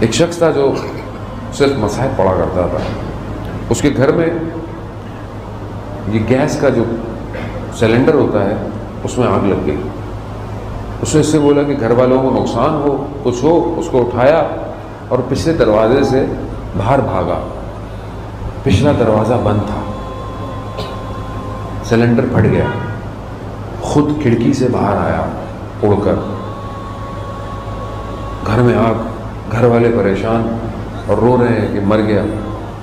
ایک شخص تھا جو صرف مصاحف پڑھا کرتا تھا. اس کے گھر میں یہ گیس کا جو سلنڈر ہوتا ہے اس میں آگ لگ گئی. اس نے اس سے بولا کہ گھر والوں کو نقصان ہو, کچھ ہو. اس کو اٹھایا اور پچھلے دروازے سے باہر بھاگا. پچھلا دروازہ بند تھا, سلنڈر پھٹ گیا. خود کھڑکی سے باہر آیا اڑ کر. گھر میں آگ, گھر والے پریشان اور رو رہے ہیں کہ مر گیا.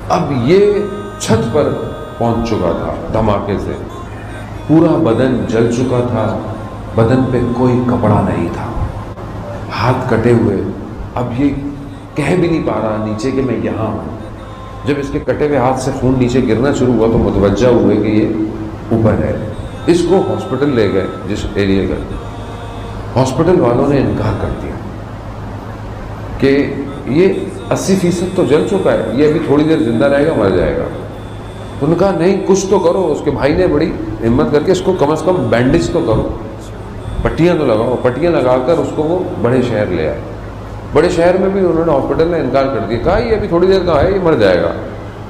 اب یہ چھت پر پہنچ چکا تھا دھماکے سے, پورا بدن جل چکا تھا, بدن پہ کوئی کپڑا نہیں تھا, ہاتھ کٹے ہوئے. اب یہ کہہ بھی نہیں پا رہا نیچے کہ میں یہاں ہوں. جب اس کے کٹے ہوئے ہاتھ سے خون نیچے گرنا شروع ہوا تو متوجہ ہوئے کہ یہ اوپر ہے. اس کو ہاسپٹل لے گئے جس ایریے کا. ہاسپٹل والوں نے انکار کر دیا کہ یہ 80% تو جل چکا ہے, یہ ابھی تھوڑی دیر زندہ رہے گا, مر جائے گا. انہوں نے کہا نہیں کچھ تو کرو. اس کے بھائی نے بڑی ہمت کر کے اس کو کم از کم بینڈیج تو کرو, پٹیاں تو لگاؤ. پٹیاں لگا کر اس کو وہ بڑے شہر لے آئے. بڑے شہر میں بھی انہوں نے ہاسپٹل نے انکار کر دیا. کہا یہ ابھی تھوڑی دیر کا ہے, یہ مر جائے گا.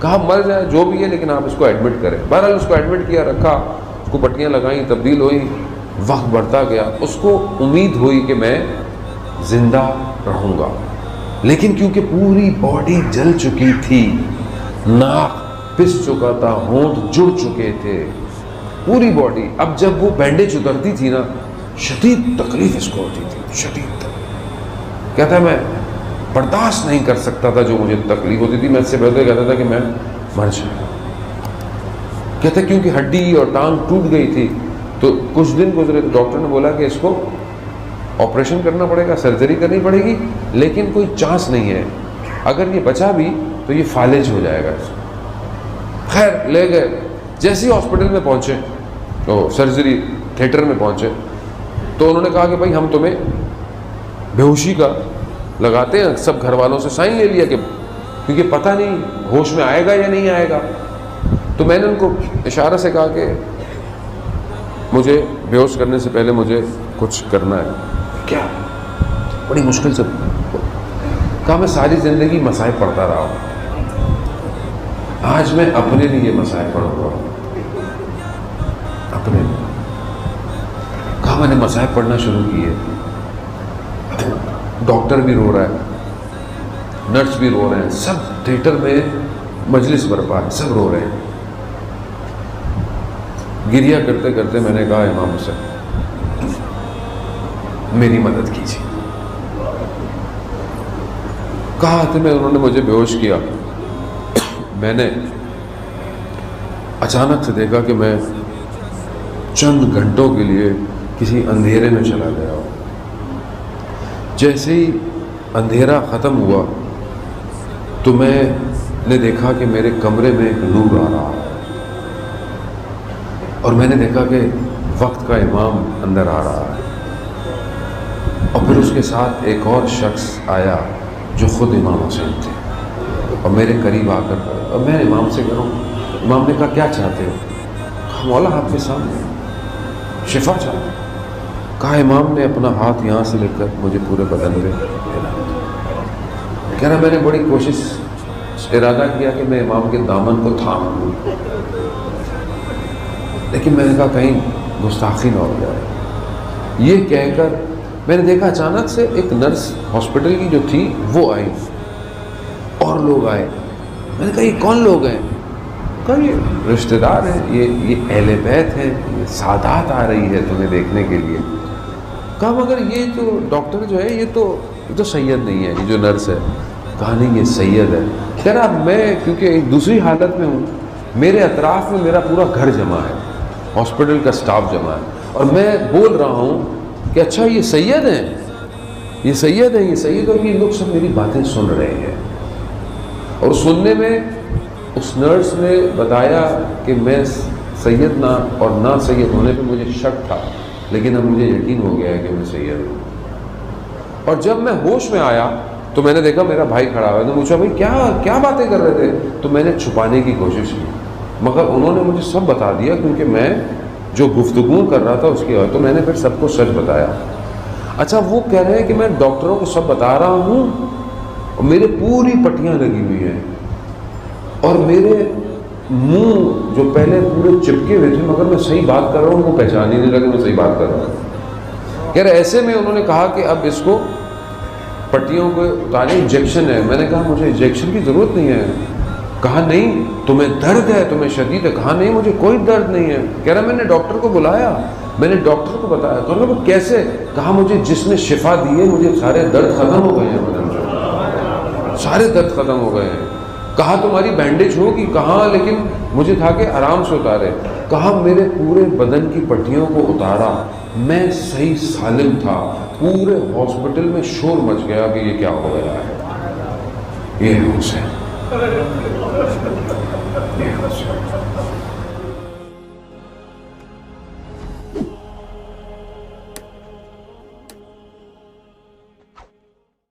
کہا مر جائے جو بھی ہے, لیکن آپ اس کو ایڈمٹ کریں. بہرحال اس کو ایڈمٹ کیا, رکھا, اس کو پٹیاں لگائیں, تبدیل ہوئی. وقت بڑھتا گیا. اس کو امید ہوئی کہ میں زندہ رہوں گا, لیکن کیونکہ پوری باڈی جل چکی تھی, ناک پس چکا تھا, ہونٹ جڑ چکے تھے, پوری باڈی. اب جب وہ بینڈیج اترتی تھی نا, شدید تکلیف اس کو ہوتی تھی, شدید تکلیف. کہتا ہے میں برداشت نہیں کر سکتا تھا جو مجھے تکلیف ہوتی تھی. میں اس سے بہتر کہتا تھا کہ میں مر جاؤں. کہتا ہے کیونکہ ہڈی اور ٹانگ ٹوٹ گئی تھی تو کچھ دن گزرے تو ڈاکٹر نے بولا کہ اس کو آپریشن کرنا پڑے گا, سرجری کرنی پڑے گی, لیکن کوئی چانس نہیں ہے. اگر یہ بچا بھی تو یہ فالج ہو جائے گا. خیر لے گئے. جیسے ہی ہاسپٹل میں پہنچے, تو سرجری تھیٹر میں پہنچے, تو انہوں نے کہا کہ بھائی ہم تمہیں بے ہوشی کا لگاتے ہیں. سب گھر والوں سے سائن لے لیا کہ کیونکہ پتہ نہیں ہوش میں آئے گا یا نہیں آئے گا. تو میں نے ان کو اشارہ سے کہا کہ مجھے بے ہوش کرنے سے پہلے مجھے کچھ کرنا ہے. کیا؟ بڑی مشکل سے کہا میں ساری زندگی مصائب پڑھتا رہا ہوں, آج میں اپنے لیے مصائب پڑھ رہا ہوں, اپنے لیے. کہا میں نے مصائب پڑھنا شروع کیے. ڈاکٹر بھی رو رہا ہے, نرس بھی رو رہے ہیں, سب تھیٹر میں مجلس برپا ہے, سب رو رہے ہیں. گریا کرتے کرتے میں نے کہا امام حسین میری مدد کیجیے. کہا تو انہوں نے مجھے بے ہوش کیا. میں نے اچانک سے دیکھا کہ میں چند گھنٹوں کے لیے کسی اندھیرے میں چلا گیا ہوں. جیسے ہی اندھیرا ختم ہوا تو میں نے دیکھا کہ میرے کمرے میں ایک نور آ رہا ہے, اور میں نے دیکھا کہ وقت کا امام اندر آ رہا ہے, اور پھر اس کے ساتھ ایک اور شخص آیا جو خود امام حسین تھے, اور میرے قریب آ کر, اور میں امام سے کروں. امام نے کہا کیا چاہتے ہو؟ کہا مولا آپ کے سامنے شفا چاہتے ہیں. کہا امام نے اپنا ہاتھ یہاں سے لے کر مجھے پورے بدن پہ پھیلا. کہہ رہا میں نے بڑی کوشش ارادہ کیا کہ میں امام کے دامن کو تھام لوں, لیکن میں نے کہا کہیں گستاخی نہ ہو جائے. یہ کہہ کر میں نے دیکھا اچانک سے ایک نرس ہاسپٹل کی جو تھی وہ آئی, اور لوگ آئے. میں نے کہا یہ کون لوگ ہیں؟ کہا یہ رشتہ دار ہیں, یہ اہل بیت ہیں, یہ سادات آ رہی ہے تمہیں دیکھنے کے لیے. کہا مگر یہ جو ڈاکٹر جو ہے یہ تو سید نہیں ہے, یہ جو نرس ہے. کہا نہیں یہ سید ہے. کہہ رہا میں کیونکہ ایک دوسری حالت میں ہوں, میرے اطراف میں میرا پورا گھر جمع ہے, ہاسپٹل کا سٹاف جمع ہے, اور میں بول رہا ہوں کہ اچھا یہ سید ہیں, یہ سید ہیں, یہ سید, اور یہ لوگ سب میری باتیں سن رہے ہیں. اور سننے میں اس نرس نے بتایا کہ میں سید نہ اور نہ سید ہونے پہ مجھے شک تھا, لیکن اب مجھے یقین ہو گیا ہے کہ میں سید ہوں. اور جب میں ہوش میں آیا تو میں نے دیکھا میرا بھائی کھڑا ہوا. تو پوچھا بھائی کیا باتیں کر رہے تھے؟ تو میں نے چھپانے کی کوشش کی, مگر انہوں نے مجھے سب بتا دیا, کیونکہ میں جو گفتگو کر رہا تھا اس کی وجہ, تو میں نے پھر سب کو سچ بتایا. اچھا وہ کہہ رہے ہیں کہ میں ڈاکٹروں کو سب بتا رہا ہوں, اور میرے پوری پٹیاں لگی ہوئی ہیں، اور میرے منہ جو پہلے پورے چپکے ہوئے تھے مگر میں صحیح بات کر رہا ہوں، وہ پہچان ہی نہیں لگا میں صحیح بات کر رہا ہوں۔ کہہ رہے ایسے میں انہوں نے کہا کہ اب اس کو پٹیوں کو اتارے، انجیکشن ہے۔ میں نے کہا مجھے انجیکشن کی ضرورت نہیں ہے۔ کہا نہیں تمہیں درد ہے، تمہیں شدید ہے؟ کہا نہیں مجھے کوئی درد نہیں ہے۔ کہہ رہا میں نے ڈاکٹر کو بلایا، میں نے ڈاکٹر کو بتایا۔ کہا وہ کیسے؟ کہا مجھے جس نے شفا دی ہے مجھے سارے درد ختم ہو گئے ہیں، بدن سے سارے درد ختم ہو گئے ہیں۔ کہا تمہاری بینڈیج ہوگی؟ کہا لیکن مجھے تھا کہ آرام سے اتارے۔ کہا میرے پورے بدن کی پٹیوں کو اتارا، میں صحیح سالم تھا، پورے ہاسپٹل میں شور مچ گیا کہ یہ کیا ہو گیا ہے، یہ ہے حسین، یہ ہے حسین۔